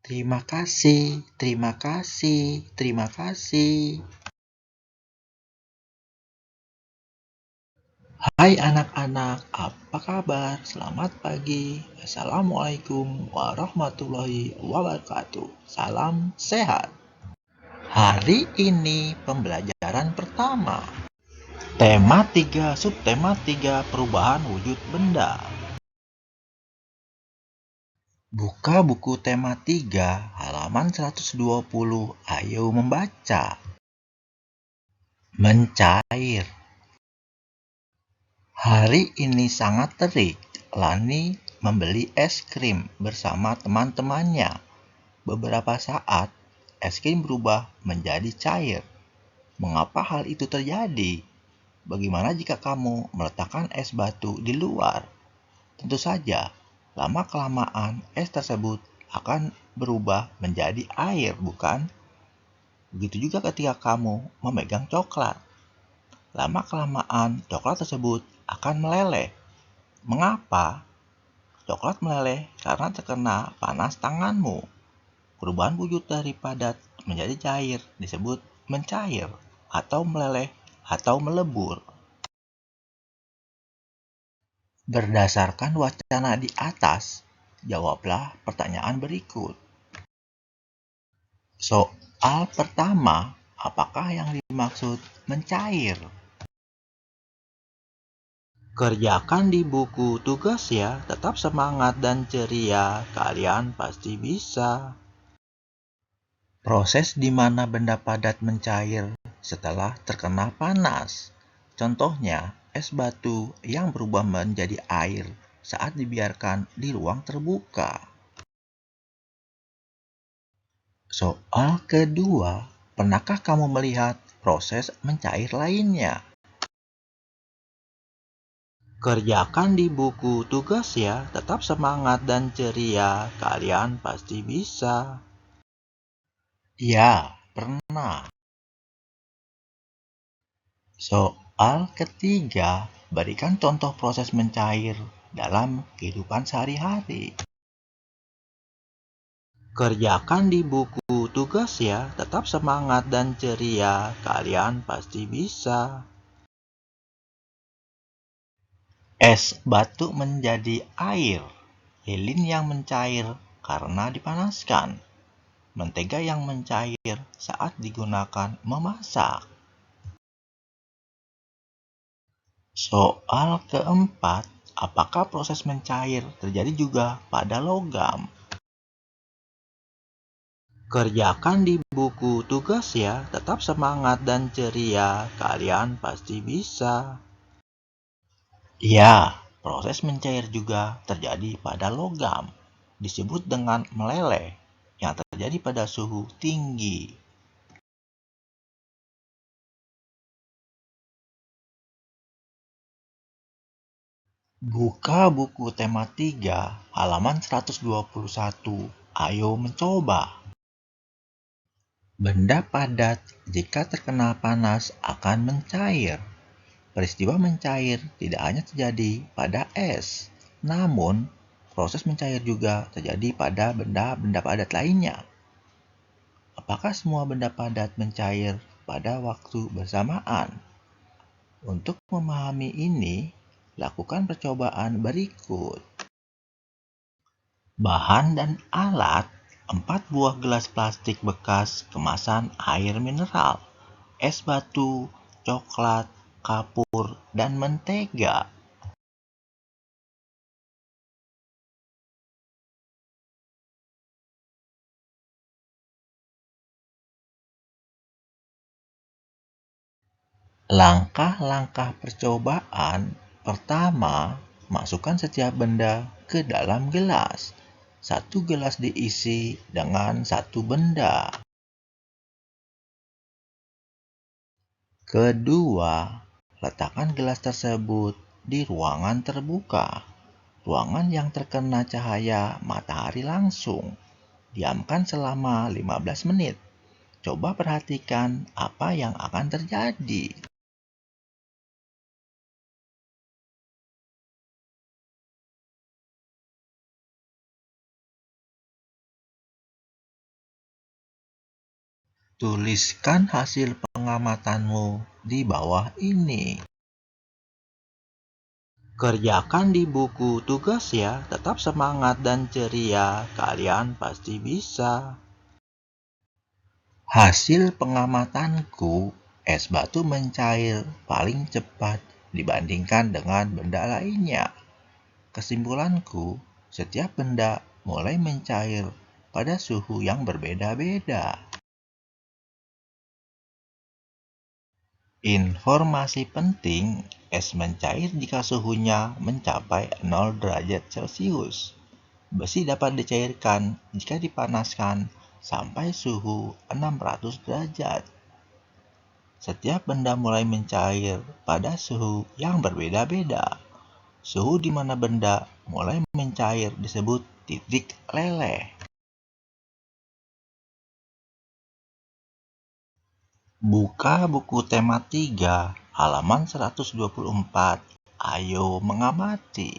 Terima kasih, terima kasih, terima kasih. Hai anak-anak, apa kabar? Selamat pagi. Assalamualaikum warahmatullahi wabarakatuh. Salam sehat. Hari ini pembelajaran pertama. Tema 3, subtema 3, perubahan wujud benda. Buka buku tema 3, halaman 120. Ayo membaca. Mencair. Hari ini sangat terik. Lani membeli es krim bersama teman-temannya. Beberapa saat, es krim berubah menjadi cair. Mengapa hal itu terjadi? Bagaimana jika kamu meletakkan es batu di luar? Tentu saja, lama-kelamaan es tersebut akan berubah menjadi air, bukan? Begitu juga ketika kamu memegang coklat. Lama-kelamaan coklat tersebut akan meleleh. Mengapa? Coklat meleleh karena terkena panas tanganmu. Perubahan wujud dari padat menjadi cair disebut mencair atau meleleh atau melebur. Berdasarkan wacana di atas, jawablah pertanyaan berikut. Soal pertama, apakah yang dimaksud mencair? Kerjakan di buku tugas ya, tetap semangat dan ceria, kalian pasti bisa. Proses di mana benda padat mencair setelah terkena panas. Contohnya, es batu yang berubah menjadi air saat dibiarkan di ruang terbuka. Soal kedua, pernahkah kamu melihat proses mencair lainnya? Kerjakan di buku tugas ya, tetap semangat dan ceria, kalian pasti bisa. Ya, pernah. Soal ketiga, berikan contoh proses mencair dalam kehidupan sehari-hari. Kerjakan di buku tugas ya, tetap semangat dan ceria, kalian pasti bisa. Es batu menjadi air, lilin yang mencair karena dipanaskan, mentega yang mencair saat digunakan memasak. Soal keempat, apakah proses mencair terjadi juga pada logam? Kerjakan di buku tugas ya, tetap semangat dan ceria, kalian pasti bisa. Ya, proses mencair juga terjadi pada logam, disebut dengan meleleh, yang terjadi pada suhu tinggi. Buka buku tema 3, halaman 121. Ayo mencoba. Benda padat jika terkena panas akan mencair. Peristiwa mencair tidak hanya terjadi pada es, namun proses mencair juga terjadi pada benda-benda padat lainnya. Apakah semua benda padat mencair pada waktu bersamaan? Untuk memahami ini, lakukan percobaan berikut. Bahan dan alat: 4 buah gelas plastik bekas kemasan air mineral, es batu, coklat, kapur, dan mentega. Langkah-langkah percobaan: pertama, masukkan setiap benda ke dalam gelas. Satu gelas diisi dengan satu benda. Kedua, letakkan gelas tersebut di ruangan terbuka, ruangan yang terkena cahaya matahari langsung. Diamkan selama 15 menit. Coba perhatikan apa yang akan terjadi. Tuliskan hasil pengamatanmu di bawah ini. Kerjakan di buku tugas ya, tetap semangat dan ceria, kalian pasti bisa. Hasil pengamatanku, es batu mencair paling cepat dibandingkan dengan benda lainnya. Kesimpulanku, setiap benda mulai mencair pada suhu yang berbeda-beda. Informasi penting, es mencair jika suhunya mencapai 0 derajat Celcius. Besi dapat dicairkan jika dipanaskan sampai suhu 600 derajat. Setiap benda mulai mencair pada suhu yang berbeda-beda. Suhu di mana benda mulai mencair disebut titik leleh. Buka buku tema 3, halaman 124. Ayo mengamati.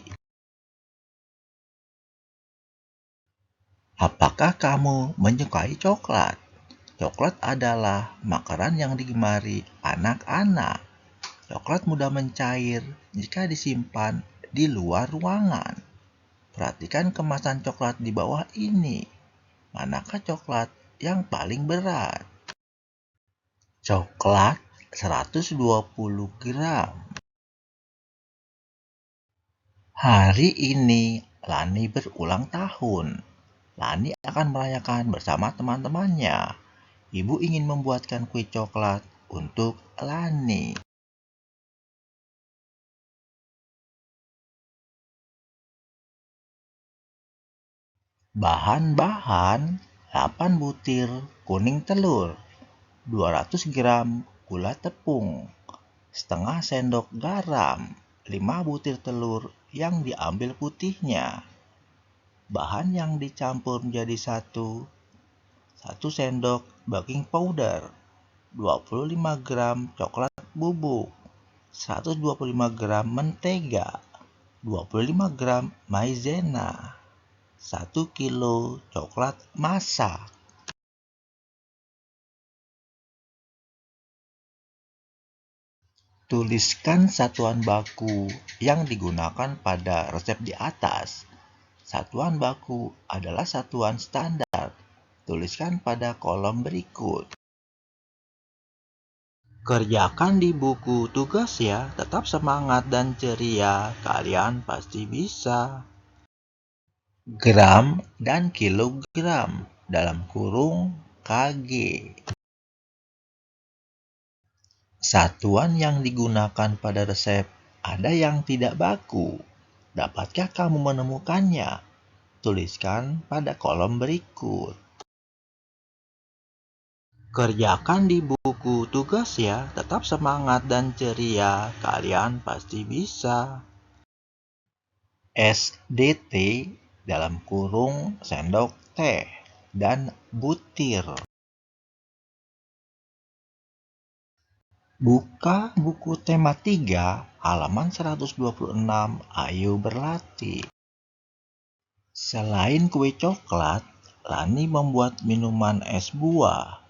Apakah kamu menyukai coklat? Coklat adalah makanan yang digemari anak-anak. Coklat mudah mencair jika disimpan di luar ruangan. Perhatikan kemasan coklat di bawah ini. Manakah coklat yang paling berat? Coklat 120 gram. Hari ini Lani berulang tahun. Lani akan merayakan bersama teman-temannya. Ibu ingin membuatkan kue coklat untuk Lani. Bahan-bahan: 8 butir kuning telur, 200 gram gula tepung, setengah sendok garam, 5 butir telur yang diambil putihnya. Bahan yang dicampur menjadi satu, 1 sendok baking powder, 25 gram coklat bubuk, 125 gram mentega, 25 gram maizena, 1 kilo coklat masak. Tuliskan satuan baku yang digunakan pada resep di atas. Satuan baku adalah satuan standar. Tuliskan pada kolom berikut. Kerjakan di buku tugas ya, tetap semangat dan ceria, kalian pasti bisa. Gram dan kilogram dalam kurung kg. Satuan yang digunakan pada resep ada yang tidak baku. Dapatkah kamu menemukannya? Tuliskan pada kolom berikut. Kerjakan di buku tugas ya, tetap semangat dan ceria, kalian pasti bisa. SDT dalam kurung sendok teh dan butir. Buka buku tema 3, halaman 126. Ayo berlatih. Selain kue coklat, Lani membuat minuman es buah.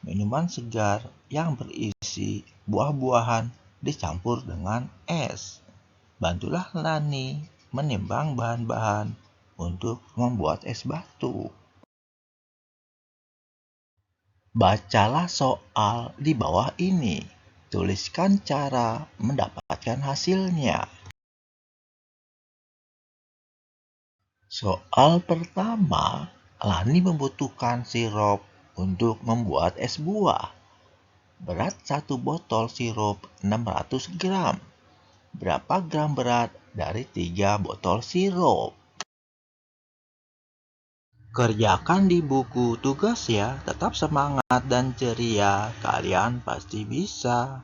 Minuman segar yang berisi buah-buahan dicampur dengan es. Bantulah Lani menimbang bahan-bahan untuk membuat es batu. Bacalah soal di bawah ini. Tuliskan cara mendapatkan hasilnya. Soal pertama, Lani membutuhkan sirup untuk membuat es buah. Berat 1 botol sirup 600 gram. Berapa gram berat dari 3 botol sirup? Kerjakan di buku tugas ya, tetap semangat dan ceria, kalian pasti bisa.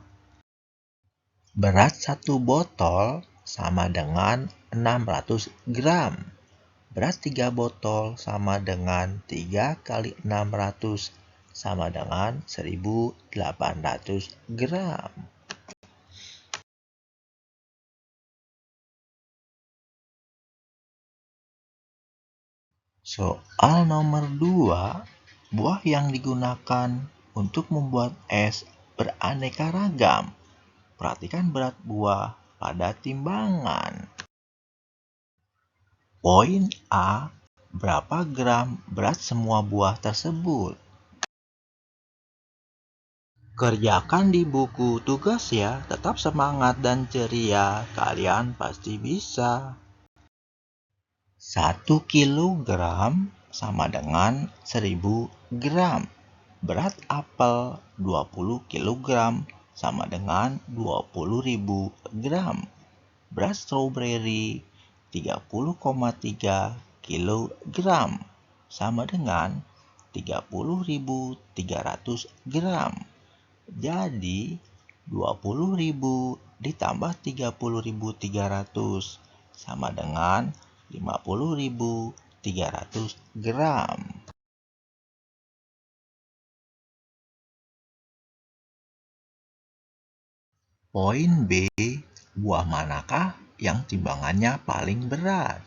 Berat 1 botol sama dengan 600 gram. Berat 3 botol sama dengan 3 kali 600 sama dengan 1800 gram. Soal nomor 2, buah yang digunakan untuk membuat es beraneka ragam. Perhatikan berat buah pada timbangan. Poin A, berapa gram berat semua buah tersebut? Kerjakan di buku tugas ya, tetap semangat dan ceria, kalian pasti bisa. 1 kilogram sama dengan 1000 gram. Berat apel 20 kilogram sama dengan 20.000 gram. Berat stroberi 30,3 kilogram sama dengan 30.300 gram. Jadi 20.000 ditambah 30.300 sama dengan 50.300 gram. Poin B, buah manakah yang timbangannya paling berat?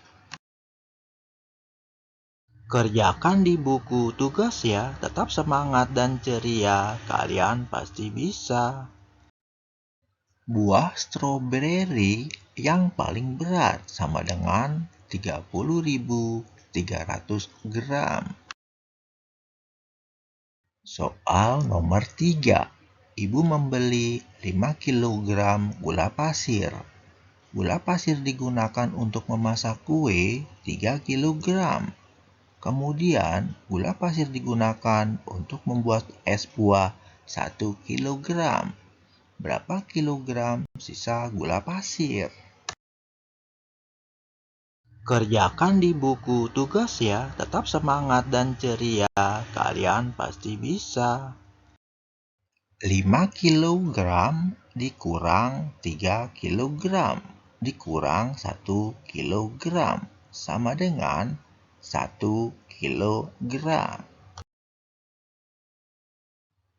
Kerjakan di buku tugas ya, tetap semangat dan ceria, kalian pasti bisa. Buah stroberi yang paling berat sama dengan 30.300 gram. Soal nomor 3. Ibu membeli 5 kilogram gula pasir. Gula pasir digunakan untuk memasak kue 3 kilogram. Kemudian, gula pasir digunakan untuk membuat es buah 1 kilogram. Berapa kilogram sisa gula pasir? Kerjakan di buku tugas ya, tetap semangat dan ceria, kalian pasti bisa. 5 kilogram dikurang 3 kilogram dikurang 1 kilogram sama dengan 1 kilogram.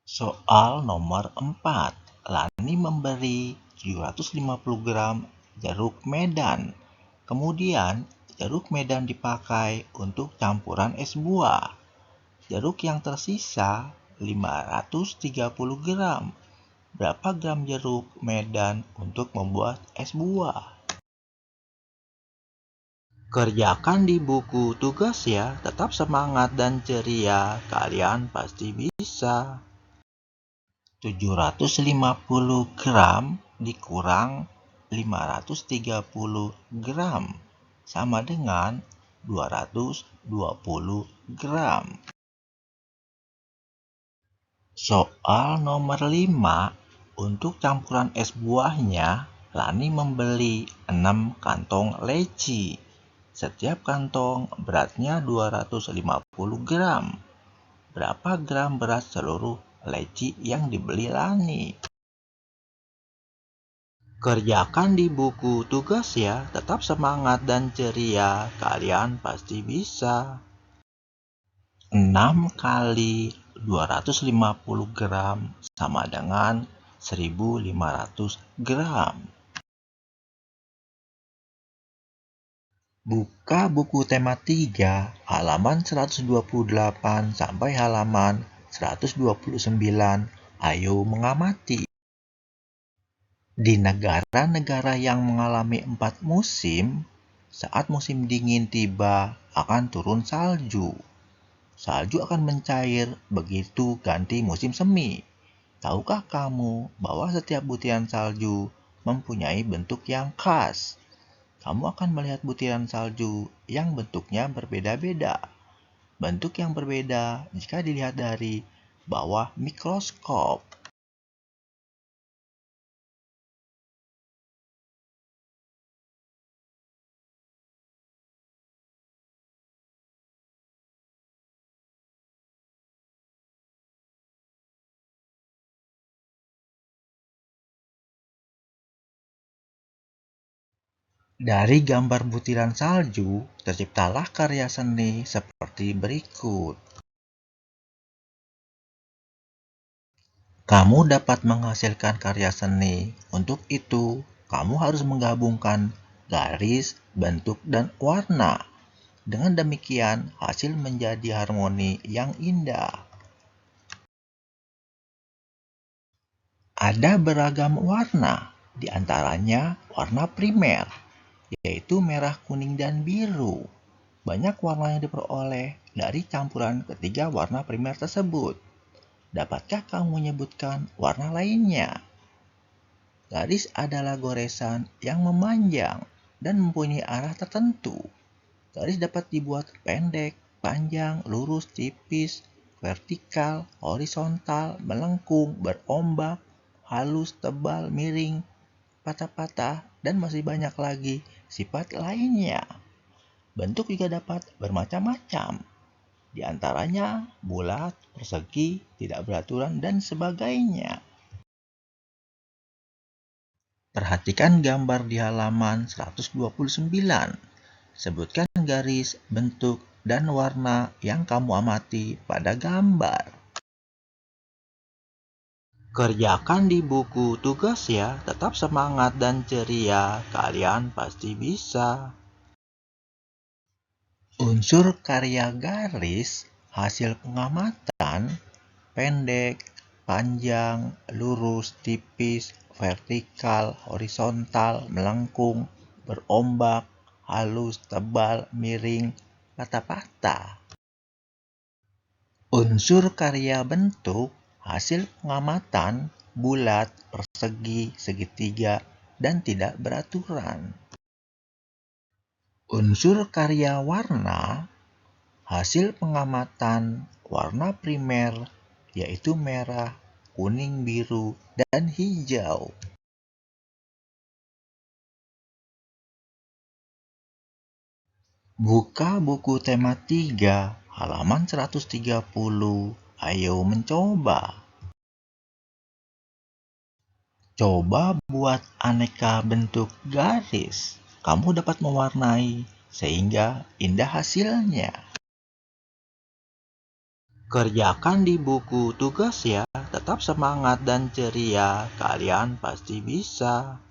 Soal nomor 4. Lani memberi 750 gram jeruk medan. Kemudian, jeruk medan dipakai untuk campuran es buah. Jeruk yang tersisa 530 gram. Berapa gram jeruk medan untuk membuat es buah? Kerjakan di buku tugas ya, tetap semangat dan ceria, kalian pasti bisa. 750 gram dikurang 530 gram sama dengan 220 gram. Soal nomor 5. Untuk campuran es buahnya, Lani membeli 6 kantong leci. Setiap kantong beratnya 250 gram. Berapa gram berat seluruh leci yang dibeli Lani? Kerjakan di buku tugas ya, tetap semangat dan ceria, kalian pasti bisa. 6 kali 250 gram sama dengan 1.500 gram. Buka buku tema 3, halaman 128 sampai halaman 129. Ayo mengamati. Di negara-negara yang mengalami 4 musim, saat musim dingin tiba akan turun salju. Salju akan mencair begitu ganti musim semi. Tahukah kamu bahwa setiap butiran salju mempunyai bentuk yang khas? Kamu akan melihat butiran salju yang bentuknya berbeda-beda. Bentuk yang berbeda jika dilihat dari bawah mikroskop. Dari gambar butiran salju, terciptalah karya seni seperti berikut. Kamu dapat menghasilkan karya seni. Untuk itu, kamu harus menggabungkan garis, bentuk, dan warna. Dengan demikian, hasil menjadi harmoni yang indah. Ada beragam warna, di antaranya warna primer, yaitu merah, kuning, dan biru. Banyak warna yang diperoleh dari campuran ketiga warna primer tersebut. Dapatkah kamu menyebutkan warna lainnya? Garis adalah goresan yang memanjang dan mempunyai arah tertentu. Garis dapat dibuat pendek, panjang, lurus, tipis, vertikal, horizontal, melengkung, berombak, halus, tebal, miring, patah-patah, dan masih banyak lagi sifat lainnya. Bentuk juga dapat bermacam-macam, di antaranya bulat, persegi, tidak beraturan, dan sebagainya. Perhatikan gambar di halaman 129. Sebutkan garis, bentuk, dan warna yang kamu amati pada gambar. Kerjakan di buku tugas ya, tetap semangat dan ceria, kalian pasti bisa. Unsur karya garis, hasil pengamatan, pendek, panjang, lurus, tipis, vertikal, horizontal, melengkung, berombak, halus, tebal, miring, patah-patah. Unsur karya bentuk, hasil pengamatan, bulat, persegi, segitiga, dan tidak beraturan. Unsur karya warna, hasil pengamatan warna primer, yaitu merah, kuning, biru, dan hijau. Buka buku tema 3, halaman 130. Ayo mencoba. Coba buat aneka bentuk garis. Kamu dapat mewarnai sehingga indah hasilnya. Kerjakan di buku tugas ya, tetap semangat dan ceria, kalian pasti bisa.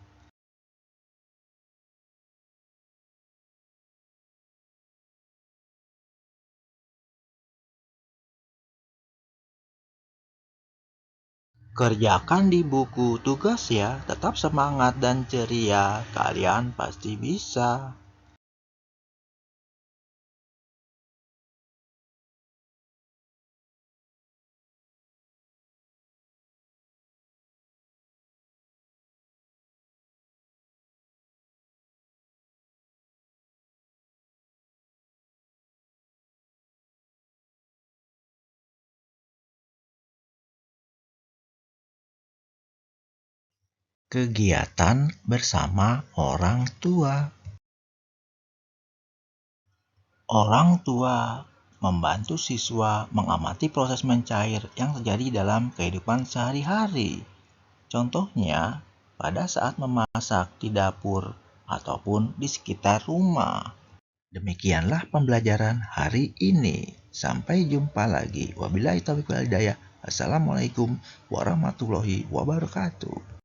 Kerjakan di buku tugas ya, tetap semangat dan ceria, kalian pasti bisa. Kegiatan bersama orang tua. Orang tua membantu siswa mengamati proses mencair yang terjadi dalam kehidupan sehari-hari. Contohnya, pada saat memasak di dapur ataupun di sekitar rumah. Demikianlah pembelajaran hari ini. Sampai jumpa lagi. Wabillahi taufiq wal hidayah. Assalamualaikum warahmatullahi wabarakatuh.